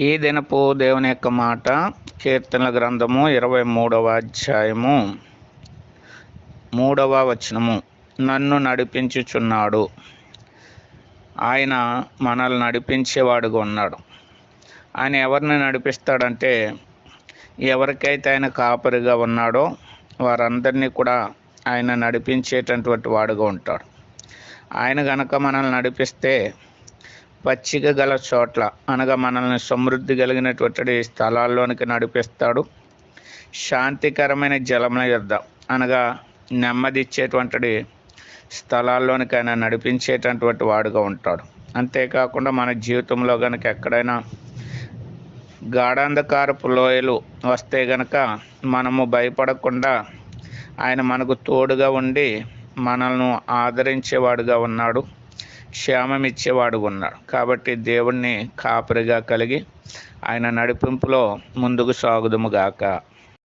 ఈ దినపు దేవుని యొక్క మాట కీర్తనల గ్రంథము 23వ అధ్యాయము 3వ వచనము. నన్ను నడిపించుచున్నాడు. ఆయన మనల్ని నడిపించేవాడుగా ఉన్నాడు. ఆయన ఎవరిని నడిపిస్తాడంటే, ఎవరికైతే ఆయన కాపరిగా ఉన్నాడో వారందరినీ కూడా ఆయన నడిపించేటటువంటి వాడుగా ఉంటాడు. ఆయన గనక మనల్ని నడిపిస్తే పచ్చిక గల చోట్ల అనగా మనల్ని సమృద్ధి కలిగినటువంటి స్థలాల్లోనికి నడిపిస్తాడు. శాంతికరమైన జలముల యొద్ద అనగా నెమ్మదిచ్చేటువంటి స్థలాల్లోనికి ఆయన నడిపించేటటువంటి వాడుగా ఉంటాడు. అంతేకాకుండా మన జీవితంలో కనుక ఎక్కడైనా గాఢాంధకారపు లోయలు వస్తే గనక మనము భయపడకుండా ఆయన మనకు తోడుగా ఉండి మనల్ని ఆదరించేవాడుగా ఉన్నాడు, క్షేమం ఇచ్చేవాడు ఉన్నాడు. కాబట్టి దేవుణ్ణి కాపరిగా కలిగి ఆయన నడిపింపులో ముందుకు సాగుదుము గాక.